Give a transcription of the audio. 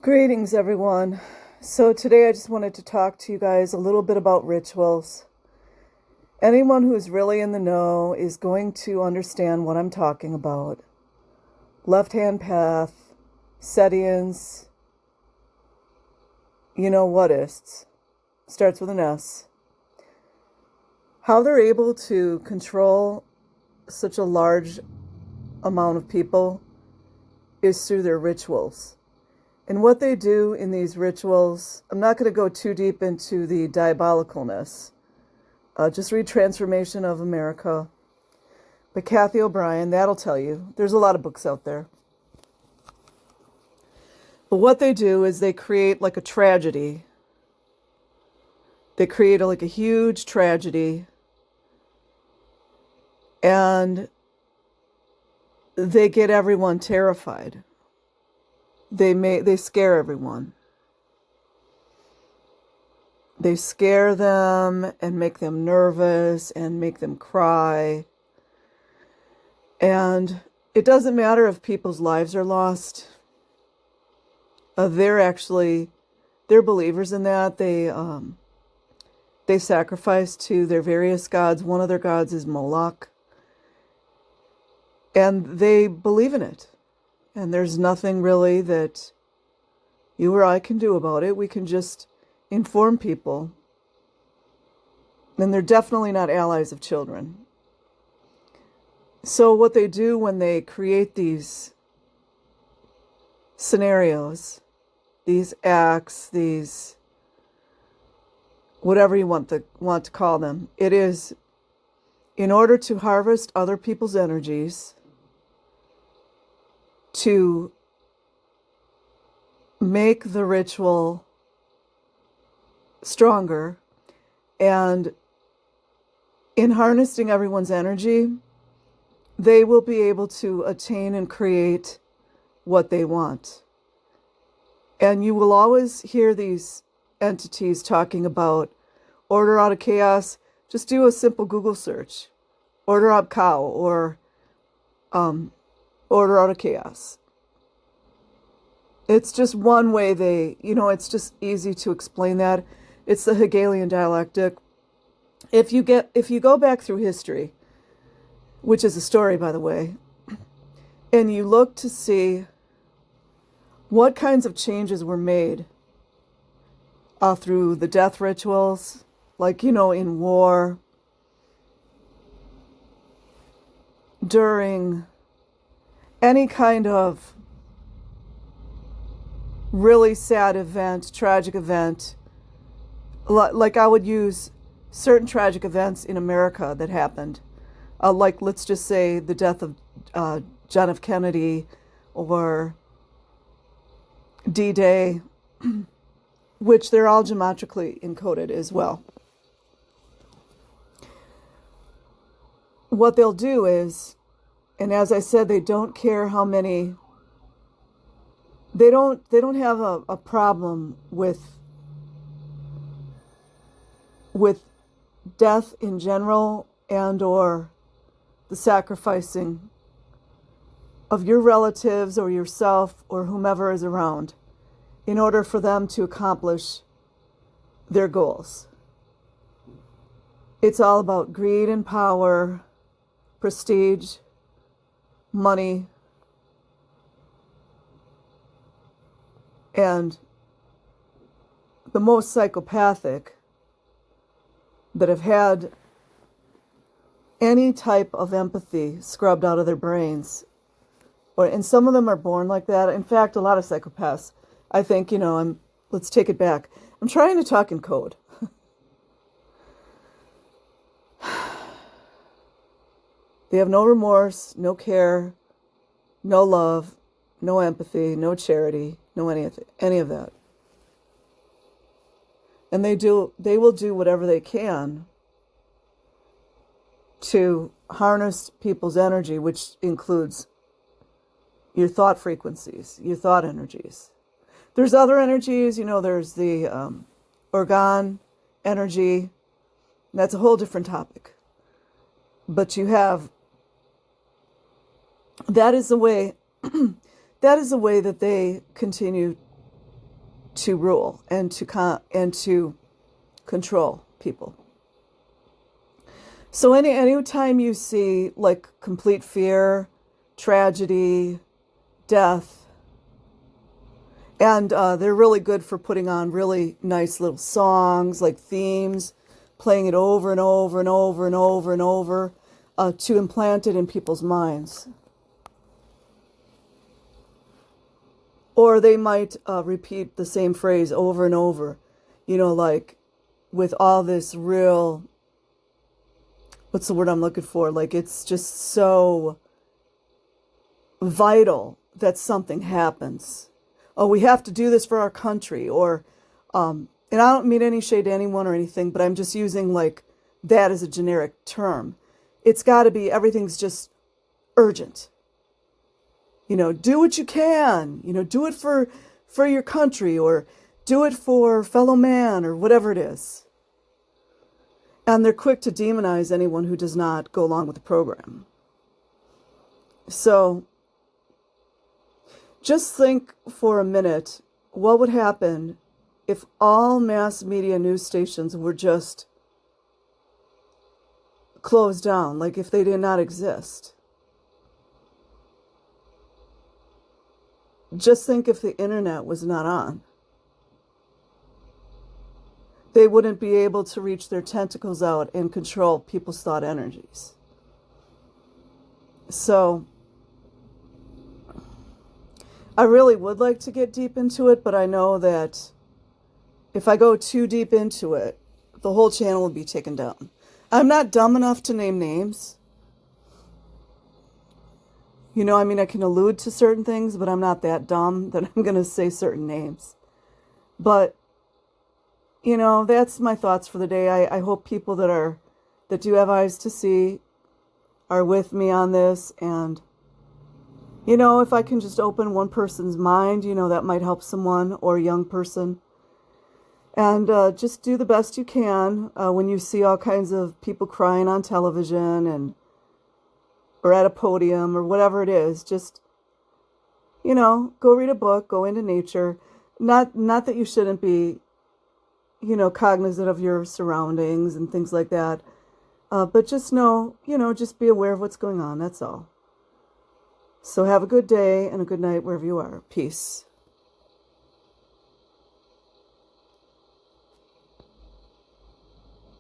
Greetings, everyone. So, today I just wanted to talk to you guys a little bit about rituals. Anyone who's really in the know is going to understand what I'm talking about. Left hand path, Setians, you know whatists, starts with an S. How they're able to control such a large amount of people is through their rituals. And what they do in these rituals, I'm not going to go too deep into the diabolicalness. Just read Transformation of America by Kathy O'Brien. That'll tell you. There's a lot of books out there. But what they do is they create like a tragedy. They create like a huge tragedy. And they get everyone terrified. They scare everyone. They scare them and make them nervous and make them cry. And it doesn't matter if people's lives are lost. They're believers in that. They sacrifice to their various gods. One of their gods is Moloch. And they believe in it. And there's nothing really that you or I can do about it. We can just inform people. And they're definitely not allies of children. So what they do when they create these scenarios, these acts, these whatever you want to call them, it is in order to harvest other people's energies, to make the ritual stronger, and in harnessing everyone's energy, they will be able to attain and create what they want. And you will always hear these entities talking about order out of chaos. Just do a simple Google search. Order out cow or order out of chaos. It's just one way it's just easy to explain that. It's the Hegelian dialectic. If you go back through history, which is a story, by the way, and you look to see what kinds of changes were made through the death rituals, like, in war, during any kind of really sad event, tragic event, like I would use certain tragic events in America that happened, like let's just say the death of John F. Kennedy or D-Day, which they're all geometrically encoded as well. What they'll do is, and as I said, they don't care how many. They don't have a problem with death in general and or the sacrificing of your relatives or yourself or whomever is around in order for them to accomplish their goals. It's all about greed and power, prestige, money, and the most psychopathic that have had any type of empathy scrubbed out of their brains, and some of them are born like that. In fact, a lot of psychopaths, I think, let's take it back. I'm trying to talk in code. They have no remorse, no care, no love, no empathy, no charity, no any of that. And they will do whatever they can to harness people's energy, which includes your thought frequencies, your thought energies. There's other energies, there's the organ energy. That's a whole different topic. But that is the way that they continue to rule and to control people. So any time you see like complete fear, tragedy, death, and they're really good for putting on really nice little songs, like themes, playing it over and over and over and over and over to implant it in people's minds. Or they might repeat the same phrase over and over, like with all this real, what's the word I'm looking for? Like it's just so vital that something happens. Oh, we have to do this for our country, or, and I don't mean any shade to anyone or anything, but I'm just using like that as a generic term. It's got to be, everything's just urgent. Do what you can, do it for your country, or do it for fellow man, or whatever it is. And they're quick to demonize anyone who does not go along with the program. So just think for a minute, what would happen if all mass media news stations were just closed down, like if they did not exist? Just think if the internet was not on. They wouldn't be able to reach their tentacles out and control people's thought energies. So I really would like to get deep into it, but I know that if I go too deep into it, the whole channel will be taken down. I'm not dumb enough to name names. I can allude to certain things, but I'm not that dumb that I'm going to say certain names. But, that's my thoughts for the day. I hope people that do have eyes to see are with me on this. And, if I can just open one person's mind, that might help someone or a young person. And just do the best you can when you see all kinds of people crying on television or at a podium or whatever it is. Just, go read a book, go into nature. Not that you shouldn't be, cognizant of your surroundings and things like that. But just know, just be aware of what's going on. That's all. So have a good day and a good night wherever you are. Peace.